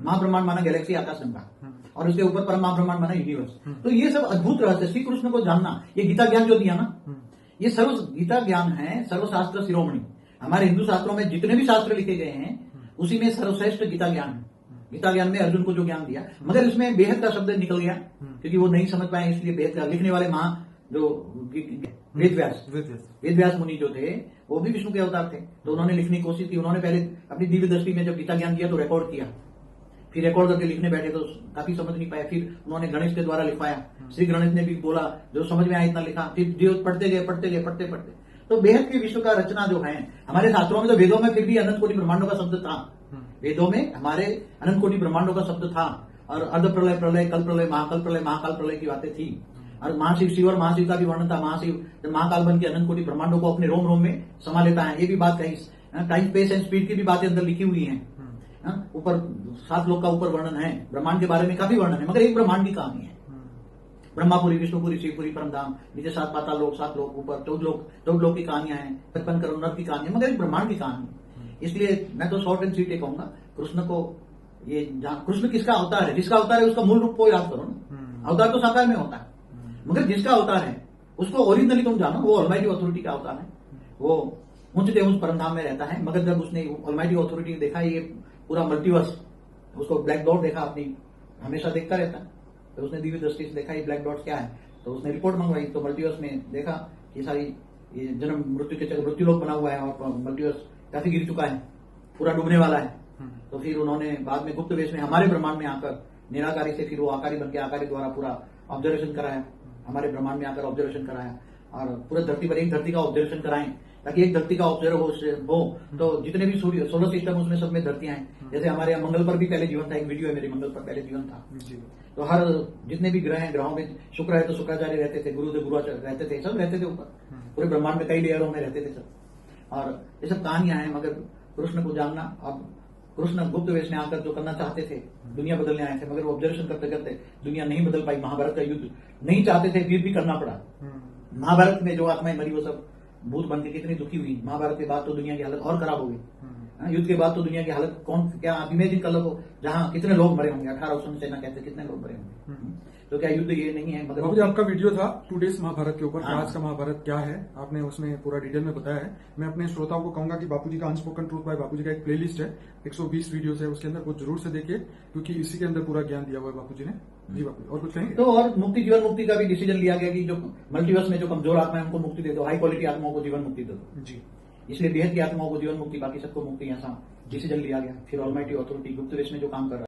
महाब्रह्मांड माना गैलेक्सी, आकाश गंगा, और उसके ऊपर परम महाब्रह्मांड माना यूनिवर्स। तो ये सब अद्भुत रहस्य श्री कृष्ण को जानना, ये गीता ज्ञान जो दिया ना, ये सर्व गीता ज्ञान है, सर्वशास्त्र शिरोमणि। हमारे हिंदू शास्त्रों में जितने भी शास्त्र लिखे गए हैं उसी में सर्वश्रेष्ठ गीता ज्ञान है। गीता ज्ञान में अर्जुन को जो ज्ञान दिया, मगर इसमें बेहद का शब्द निकल गया क्योंकि वो नहीं समझ पाए, इसलिए बेहद का लिखने वाले जो वेद व्यास मुनि जो थे वो भी विष्णु के अवतार थे, तो उन्होंने लिखने की कोशिश की। उन्होंने पहले अपनी दिव्य दृष्टि में जब गीता ज्ञान दिया तो रिकॉर्ड किया, फिर रिकॉर्ड करके लिखने बैठे तो काफी समझ नहीं पाया, फिर उन्होंने गणेश के द्वारा लिखवाया। श्री गणेश ने भी बोला जो समझ में आया इतना लिखा, फिर जो पढ़ते गए। तो बेहद की विश्व का रचना जो है हमारे शास्त्रों में, तो वेदों में फिर भी अनंत कोटि ब्रह्मांडों का शब्द था। वेदों में हमारे अनंत कोटि ब्रह्मांडों का शब्द था, और अर्ध प्रलय, प्रलय, कल प्रलय, महाकाल प्रलय की बातें थी। और महाशिव शिव और महाशिव का भी वर्णन था। महाशिव जब महाकाल बन के अनंत कोटि ब्रह्मांडों को अपने रोम रोम में समा लेता है, ये भी बात कही। टाइम स्पेस एंड स्पीड की भी बातें अंदर लिखी हुई हैं। ऊपर 7 लोक का ऊपर वर्णन है, ब्रह्मांड के बारे में काफी वर्णन है, मगर एक ब्रह्मांड की कहानी है। ब्रह्मापुरी, विष्णुपुरी, शिवपुरी, परमधाम, नीचे 7 पाताल लोक, 7 लोक, ऊपर 14 लोक की कहानियां हैं, 55 करोड़ नर की कहानी है, मगर एक ब्रह्मांड की कहानी है। इसलिए मैं तो शॉर्ट एंड स्वीट ये कहूंगा, कृष्ण को ये कृष्ण किसका अवतार है, जिसका अवतार है उसका मूल रूप को याद करो ना। अवतार तो साकार में होता है, मगर जिसका अवतार है उसको ओरिजिनली तुम जानो, वो ऑलमाइटी अथॉरिटी का अवतार है। वो ऊंचते ऊंच परमधाम में रहता है, मगर जब उसने ऑलमाइटी अथॉरिटी देखा, ये पूरा मल्टीवर्स, उसको ब्लैक डॉट देखा, अपनी हमेशा देखता रहता है, तो उसने दिव्य दृष्टि से देखा ये ब्लैक डॉट क्या है, तो उसने रिपोर्ट मंगवाई। तो मल्टीवर्स में देखा कि सारी ये जन्म मृत्यु के चक्र, मृत्यु लोक बना हुआ है और मल्टीवर्स काफी गिर चुका है, पूरा डूबने वाला है। तो फिर उन्होंने बाद में गुप्त वेश में हमारे ब्रह्मांड में आकर निराकारी से फिर वो आकारी बन के आकारी द्वारा पूरा ऑब्जर्वेशन कराया, हमारे ब्रह्मांड में आकर ऑब्जर्वेशन कराया, और पूरे धरती पर एक धरती का ऑब्जर्वेशन कराएं, ताकि एक धरती का ऑब्जर्व हो तो जितने भी सूर्य सोलर सिस्टम उसमें सब में धरतियां हैं। जैसे हमारे यहाँ मंगल पर भी पहले जीवन था, एक वीडियो है मेरी, मंगल पर पहले जीवन था। तो हर जितने भी ग्रह हैं, ग्रहों में शुक्र है तो शुक्राचार्य रहते थे, गुरुदेव गुरुआचार्य रहते थे, सब रहते थे ऊपर, पूरे ब्रह्मांड में कई लेयरों में रहते थे सब। और ये सब कहानियां हैं, मगर कृष्ण को जानना, अब कृष्ण गुप्त वेश में आकर जो करना चाहते थे, दुनिया बदलने आए थे, मगर वो ऑब्जर्वेशन करते करते दुनिया नहीं बदल पाई। महाभारत का युद्ध नहीं चाहते थे, फिर भी करना पड़ा। महाभारत में जो आत्माएं मरी वो सब भूत बन के कितनी दुखी हुई। महाभारत के बाद तो दुनिया की हालत और खराब हो गई। युद्ध के बाद तो दुनिया की हालत कौन क्या आप इमेजिन कर लो, जहां कितने लोग मरे होंगे, 1800 सेना कहते कितने लोग मरे होंगे। तो क्या युद्ध ये नहीं है? मगर आपका वीडियो था 2 डेज महाभारत के ऊपर, आज का महाभारत क्या है आपने उसमें पूरा डिटेल में बताया है। मैं अपने श्रोताओं को कहूंगा कि बापूजी का अनस्पोकन ट्रूथ बाय बापूजी का एक प्लेलिस्ट है, 120 वीडियोस है, उसके अंदर वो जरूर से देखिए, क्योंकि इसी के अंदर पूरा ज्ञान दिया हुआ है बापूजी ने। जी बापू, और कुछ कहेंगे? तो और मुक्ति, जीवन मुक्ति का भी डिसीजन लिया गया कि जो मल्टीवर्स में जो कमजोर आत्मा है उनको मुक्ति दे दो, हाई क्वालिटी आत्माओं को जीवन मुक्ति दे दो। जी, इसलिए बेहद की आत्माओं को जीवन मुक्ति, बाकी सबको मुक्ति, ऐसा डिसीजन लिया गया। फिर ऑलमाइटी अथॉरिटी गुप्त वेश में जो काम कर रहा है।